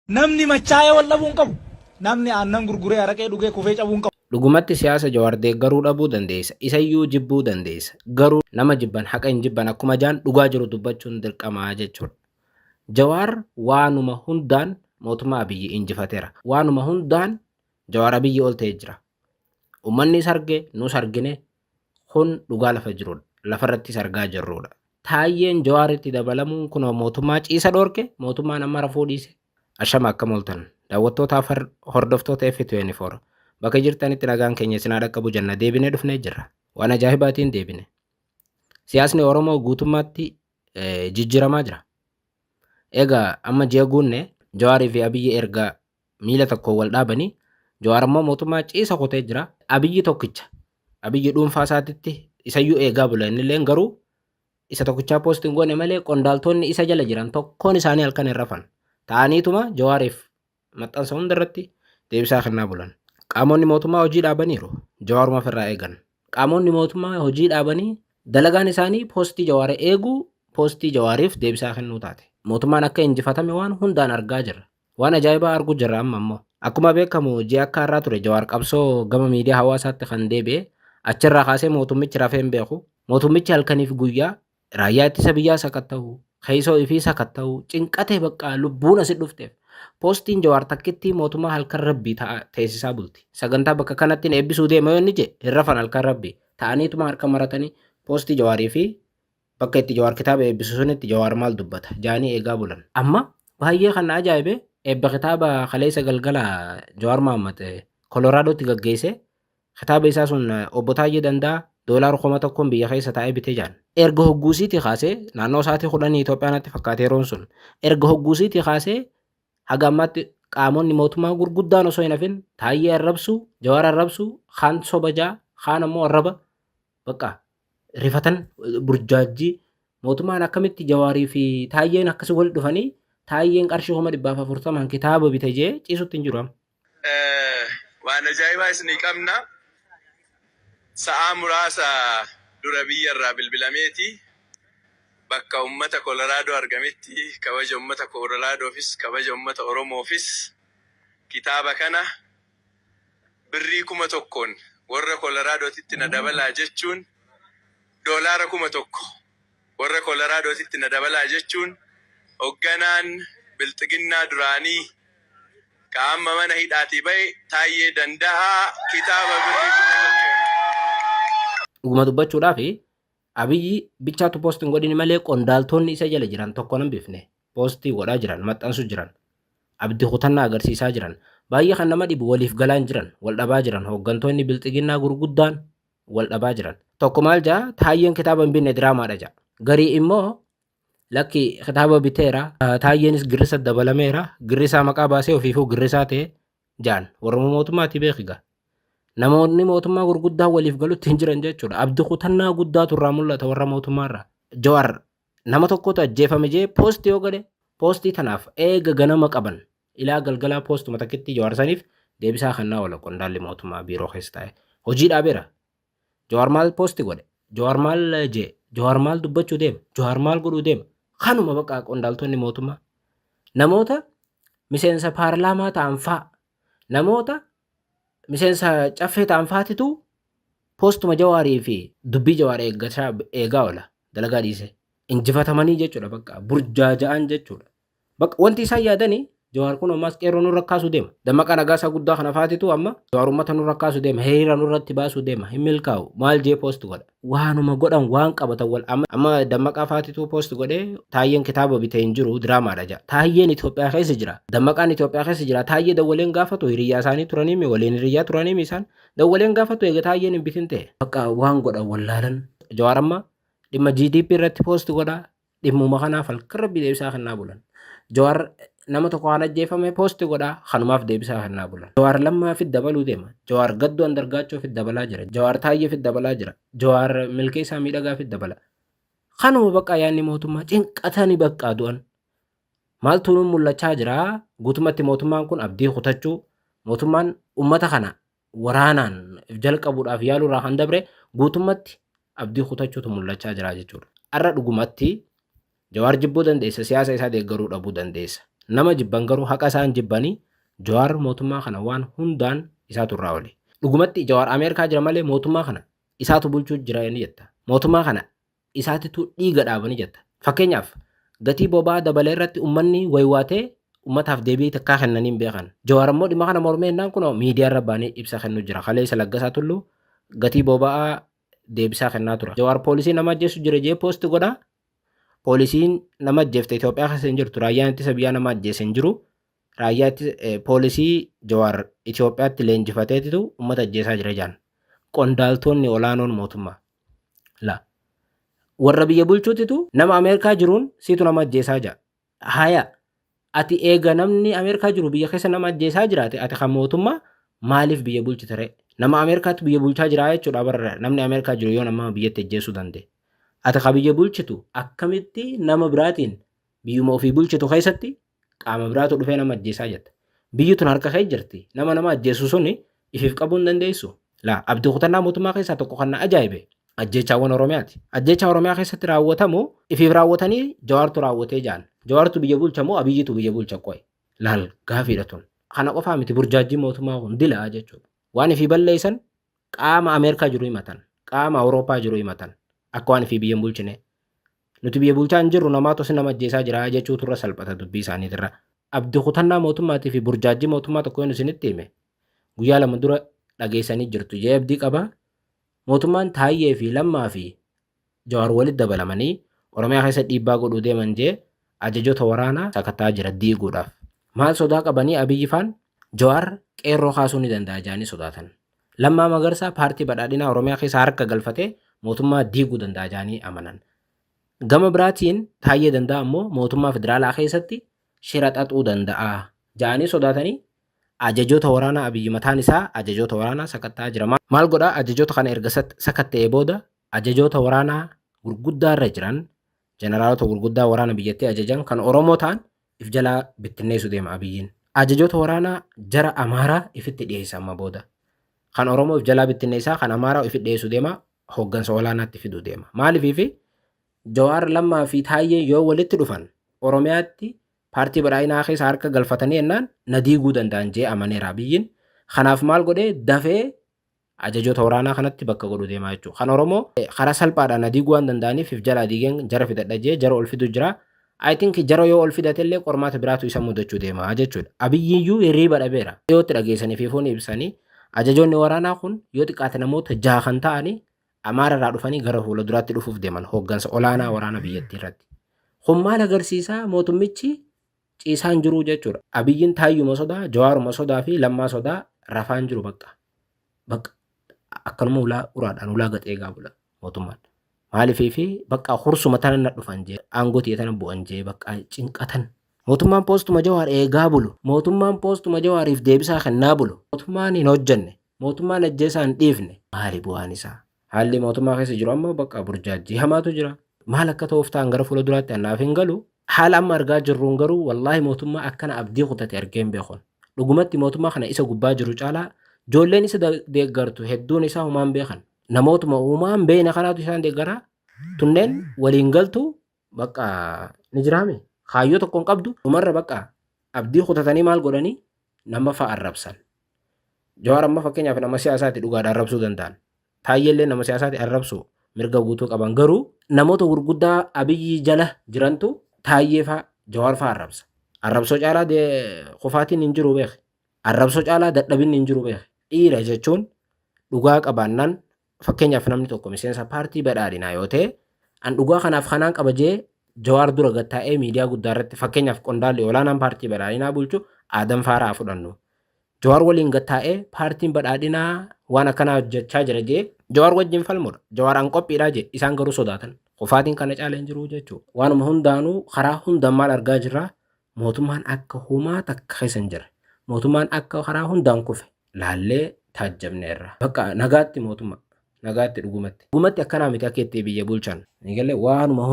Namni machaa'ee wal dhabuu hin qabu. Namni aannan gurguree araqee dhugee kufee cabuu hin qabu. Dhugumatti siyaasa Jawaar deeggaruu dhabuu dandeessa. Isayyuu jibbuu dandeessa. Garuu nama jibban haqa hin jibban akkuma jaan dhugaa jiru dubbachuun dirqamaa jechuudha. Jawaar waanuma hundaan mootummaa Abiyyi injifateera. Waanuma hundaan Jawaar Abiyyi ol ta'ee jira. Uummanni sarge nus argine kun dhugaa lafa jirudha. Lafarrattis argaa jirrudha. Taayyeen Jawaaritti dabalamuun kun mootummaa ciisa dhorke mootummaan amma rafuu dhiise. Ashama akkam ooltan daawwattootaaf hordoftoota F24 bakka jirtanitti nagaan keenya isin dhaqqabu jenna deebinee dhufnee jirra. Waan ajaa'ibaatiin deebine. Siyaasni Oromoo guutummaatti jijjiiramaa jira. Egaa amma ji'a guunne Jawaarii fi Abiyyi erga miila tokko wal dhaabanii Jawaar ammoo mootummaa ciisa kutee jira. Abiyyi tokkicha. Abiyyi dhuunfaa isaatitti isayyuu eegaa bula innillee garuu isa tokkichaa poostiin goone malee qondaaltonni isa jala jiran tokkoon isaanii halkan hin rafan. Ta'aniituma Jawaariif maxxansa hundarratti deebisaa kennaa bulan. Qaamonni mootummaa hojii dhaabaniiru. Jawaaruma ofirraa eegan. Qaamonni mootummaa hojii dhaabanii dalagaan isaanii poostii Jawaarii eeguu, poostii Jawaariif deebisaa kennuu taate. Mootummaan akka injifatame waan hundaan argaa jirra. Waan ajaa'ibaa arguu jirra amma ammoo. Akkuma beekamu ji'a akka har'aa ture Jawaar qabsoo gama miidiyaa hawaasaatti kan deebi'e achirraa kaasee mootummichi rafee hin beeku. Mootummichi halkaniif guyyaa raayyaa ittisa biyyaa sakatta'u, keessoo ifii sakatta'u, cinqatee bakka lubbuun asi dhufteef. Poostiin Jawaar takkitti mootummaa halkan rabbii teessisaa bulti. Sagantaa bakka kanatti eebbisuu deema yoo inni jedhe hin rafan halkan rabbii. Ta'aniituma harka maratanii poostii Jawaarii fi bakka itti Jawaar kitaaba eebbisu sunitti Jawaar maal dubbata jaanii eegaa bulan. Amma baay'ee kan ajaa'ibe eebba kitaaba kaleessa galgala Jawaar Mohaammed Koloraadotti gaggeesse. Kitaaba isaa sun obbo Taayyee Danda'a $1,000 biyya keessa taa'ee bitee jaan. Erga hogguusiitii kaasee naannoo isaatii 10 Itoophiyaatti fakkaateeroon sun erga hogguusiitii kaasee haga ammaatti qaamonni mootummaa gurguddaan osoo hin hafin Taayyee arrabsu, Jawaar arrabsu, kaan sobajaa, kaan ammoo arraba bakka rifatan burjaajii mootummaan akkamitti Jawaarii fi Taayyeen akkasi wal dhufanii Taayyeen qarshii 140 kitaaba bite jee ciisutti hin jiru. Waan ajaa'ibaa isinii qabna. Sa'aa muraasa dura biyyarraa bilbilameeti bakka ummata Kolaraadoo argametti kabaja ummata Koloraadoofis kabaja ummata Oromoofis kitaaba kana birrii 1,000 warra Koloraadotitti na dabalaa jechuun $1,000 warra Koloraadotitti na dabalaa jechuun hoogganaan bilxiginnaa duraanii qaama mana hidhaatii bahe Taayyee Danda'aa kitaaba birrii 1,000 dhuguma dubbachuudhaaf Abiyyi bichaatu poostiin godhini malee qondaaltonni isa jala jiran tokko nan bifne poostii godhaa jiran maxxansu jiran abdii kutannaa agarsiisaa jiran baay'ee kan nama dhibu waliif galaan jiran wal dhabaa jiran hooggantoonni bilxiginnaa gurguddaan wal dhabaa jiran tokko maal jaa Taayyeen kitaaba hin binne diraamaadha jaa garii immoo lakki kitaaba biteera Taayyeenis girrisa dabalameera girrisaa maqaa baasee ofiifuu girrisaa ta'e jaan warra mootummaatti beekiga. Namoonni mootummaa gurguddaa waliif galutti hin jiran jechuudha. Abdii kutannaa guddaatu irraa mul'ata warra mootummaarraa. Jawaar nama tokkotu ajjeefame jee poostii yoo godhe poostii tanaaf eega ganama qaban ilaa galgalaa poostuma takkitti Jawaar saniif deebisaa kennaa oola qondaalli mootummaa biiroo keessa taa'e. Hojii dhaabeera. Jawaar maal poostii godhe? Jawaar maal jee? Jawaar maal dubbachuu deema? Jawaar maal godhuu deema? Kanuma bakka qondaaltonni mootummaa. Namoota miseensa paarlaamaa ta'an fa'a. Namoota miseensa caffee ta'an faatitu poostuma Jawaarii fi dubbii Jawaar eegaa oola dalagaa dhiise. Injifatamanii jechuudha bakka burjaaja'an jechuudha. Bakka wanti isaan yaadanii Jawaar kun ammas qeerroo nurra kaasuu deema. Dammaqaa nagaasaa guddaa kana faatitu amma Jawaar uummata nurra kaasuu deema. Hiriira nurratti baasuu deema. Hin milkaa'u maal jee poosti godha. Waanuma godhan waan qabatan wal amma dammaqaa faatitu poosti godhee Taayyeen kitaaba bitee hin jiru diraamaadha jaa. Taayyeen Itoophiyaa keessa jira. Dammaqaan Itoophiyaa keessa jira. Taayyee dawwaleen gaafatu hiriyyaa isaanii turaniimi waliin hiriyyaa turaniimi isaan dawwaleen gaafatu eega Taayyeen hin bitin ta'e. Bakka waan godhan wallaalan. Jawaar amma dhimma GDP irratti poosti godha. Dhimmuma kanaaf halkan rabbi deebisaa kennaa bulan. Jawaar nama tokko waan ajjeefame poosti godhaa kanumaaf deebisaa kennaa bulan. Jawaar Lammaafit dabaluu deema. Jawaar Gaddoo Andargaachoofit dabalaa jira. Jawaar Taayyeefit dabalaa jira. Jawaar Milkeessaa Miidhagaafit dabala. Kanuma bakka yaanni mootummaa cinqatanii bakka du'an. Maaltu nuun mul'achaa jira? Guutumatti mootummaan kun abdii kutachuu mootummaan uummata kana waraanaan jalqabuudhaaf yaaluurraa kan dabre guutumatti abdii kutachuutu mul'achaa jira jechuudha. Har'a dhugumatti Jawaar jibbuu dandeessa siyaasa isaa deeggaruu dhabuu dandeessa. nama jibban garuu haqa isaan jibbanii Jawaar mootummaa kana waan hundaan isaatu irraa oole. Dhugumatti Jawaar Ameerikaa jira malee mootummaa kana isaatu bulchuu jira ni jetta. Mootummaa kana isaatitu dhiiga dhaabanii jetta. Fakkeenyaaf gatii boba'aa dabalee irratti uummanni waywaatee uummataaf deebii takkaa kennaniin beekan. Jawaar immoo dhimma kana mormee innaan kun miidiyaa irra baanii ibsa kennuu jira. Kaleessa Laggasaa Tulluu gatii boba'aa deebisaa kennaa tura. Jawaar poolisii nama ajjeesu jira jee poosti godhaa. Poolisiin nama ajjeefte Itoophiyaa keessa hin jirtu. Raayyaan ittisa biyyaa nama ajjeese hin jiru. Raayyaa poolisii Jawaar Itoophiyaatti leenjifateetitu uummata ajjeesaa jira jaan. Qondaaltonni olaanoon mootummaa. Warra biyya bulchuutitu nama Ameerikaa jiruun siitu nama ajjeesaa jira. Haya ati eega namni Ameerikaa jiru biyya keessa nama ajjeesaa jiraate ati kan mootummaa maaliif biyya bulchite ree? Nama Ameerikaatti biyya bulchaa jira jechuudha barra namni Ameerikaa jiru yoo nama biyyatti ajjeesuu danda'e. Ati kan biyya bulchitu akkamitti nama biraatiin biyyuma ofii bulchitu keessatti qaama biraatu dhufee nama ajjeesaa jetta. Biyyi tun harka kee jirti. Nama ajjeesu suni ifiif qabuu hin dandeessu. Abdii kutannaa mootummaa keessaa tokko kan na ajaa'ibe. Ajjeechaawwan Oromiyaati. Ajjeechaa Oromiyaa keessatti raawwatamu ifiif raawwatanii Jawaartu raawwatee jaan. Jawaartu biyya bulchamoo Abiyyitu biyya bulcha qo'e. Laal gaafiidha tun. Kana qofaa miti burjaajii mootummaa kun dilaa jechuudha. Waan ifii balleessan qaama Ameerikaa jiru himatan. Qaama Awurooppaa jiru himatan. Akka waan ifii biyya bulchine. Nuti biyya bulchaa hin jirru namaatu si nama ajjeesaa jira jechuutu irra salphata dubbii isaaniitirra. Abdii kutannaa mootummaatii fi burjaajii mootummaa tokko yoo isinitti hime guyyaa lama dura dhageessanii jirtu jee abdii qaba. Mootummaan Taayyee fi Lammaa fi Jawaar walitti dabalamanii Oromiyaa keessa dhiibbaa godhuu deeman jee ajajoota waraanaa sakataa jira diiguudhaaf. Maal sodaa qabanii Abiyyi faan Jawaar qeerroo kaasuu ni danda'a jaanii sodaatan. Lammaa Magarsaa paartii badhaadhinaa Oromiyaa keessa harka galfatee mootummaa diiguu danda'a jaanii amanan. Gama biraatiin Taayyee danda'a ammoo mootummaa federaalaa keessatti shira xaxuu danda'a jaanii sodaatanii ajajoota waraanaa Abiyyi mataan isaa ajajoota waraanaa sakataa jira. Maal godhaa ajajoota kana erga sakatta'ee booda ajajoota waraanaa gurguddaa irra jiran jeneraalota gurguddaa waraana biyyattii ajajan kan Oromoo ta'an if jalaa bittinneessu deema Abiyyiin. Ajajoota waraanaa jara Amaaraa ifitti dhiyeessa amma booda. Kan Oromoo if jalaa bittinneessaa kan Amaaraa ifitti dhiyeessu deema hooggansa olaanaatti fiduu deema. Maaliif Jawaar Lammaa fi Taayyee yoo walitti dhufan Oromiyaatti paartii badhaadhinaa keessa harka galfatanii ennaan na diiguu danda'an jee amaneera Abiyyiin. Kanaaf maal godhee dafee ajajoota waraanaa kanatti bakka godhu deemaa jechuudha. Kan Oromoo karaa salphaadhaan na diiguu waan danda'aniif if jalaa diigeen jara fidadha jee jara ol fidu jira. I think jara yoo ol fidatellee qormaata biraatu isa mudachuu deema jechuudha. Abiyyiyyuu hirriiba dhabeera. Yoo itti dhageessanii fi foon ibsanii ajajoonni waraanaa kun yoo xiqqaate namoota 6 kan ta'anii Amaararraa dhufanii gara fuula duraatti dhufuuf deeman hooggansa olaanaa waraana biyyattii irratti. Kun maal agarsiisaa mootummichi ciisaan jiru jechuudha. Abiyyiin Taayyuma sodaa, Jawaaruma sodaa fi Lammaa sodaa rafaan jiru bakka. Akkanuma ulaa uraadhaan ulaa gaxeegaa bula mootummaan. Maaliif bakka hursuma tana na dhufan jee aangootii tana bu'an jee bakka cinqatan. Mootummaan poostuma Jawaar eegaa bulu. Mootummaan poostuma Jawaariif deebisaa kennaa bulu. Mootummaan hin hojjenne. Mootummaan ajjeesaa hin dhiifne. Maali bu'aan isaa? Haalli mootummaa keessa jiru amma bakka burjaajii hamaatu jira. Maal akka ta'uuf ta'an gara fuula duraatti annaaf hin galu. Haala amma argaa jirruun garuu wallaahi mootummaa akkana abdii kutate argeen beekon. Dhugumatti mootummaa kana isa gubbaa jiru caalaa ijoolleen isa deeggartu hedduun isaa humaan beekan. Namootuma uumaan beena kanaatu isaan deeggaraa. Tunneen waliin galtu bakka ni jiraame. Kaayyoo tokko hin qabdu. Dhumarra bakka abdii kutatanii maal godhanii nama fa'a arrabsan. Jawaar amma fakkeenyaaf nama siyaasaatti dhugaadhaan arrabsuu danda'an. Taayyeellee nama siyaasaatti arrabsu mirga guutuu qaban garuu namoota gurguddaa Abiyyi jala jirantu Taayyee fa'a Jawaar fa'a arrabsa. Arrabsoo caalaa qofaatiin hin jiru beek. Arrabsoo caalaa dadhabinni hin jiru beek. Dhiira jechuun dhugaa qabaannaan fakkeenyaaf namni tokko miseensa paartii badhaadhinaa yoo ta'e an dhugaa kanaaf kanaan qaba jee Jawaar dura gattaa'ee miidiyaa guddaa irratti fakkeenyaaf qondaalli olaanaan paartii badhaadhinaa bulchu Aadam Faaraa fudhannu. Jawaar waliin gattaa'ee paartiin badhaadhinaa waan akkanaa hojjechaa jira jee Jawaar wajjin falmudha. Jawaaraan qophiidhaa jee isaan garuu sodaatan. Qofaatiin kana caalee hin jiru jechuudha. Waanuma hundaanuu karaa hundaan maal argaa jirra? Mootummaan akka humaa takka keessa hin jirre. Mootummaan akka karaa hundaan kufe laallee taajjabneerra. Bakka nagaatti mootummaa. Nagaatti dhugumatti. Dhugumatti akkanaa miti akka itti biyya bulchan. Eegalee waanuma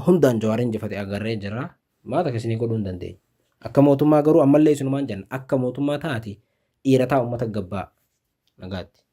hundaan Jawaariin injifate agarree jirra. Maata keessanii godhuu hin dandeenye. Akka mootummaa garuu ammallee isinumaan jenna akka mootummaa taati dhiira ta'a uummata gabbaa nagaatti.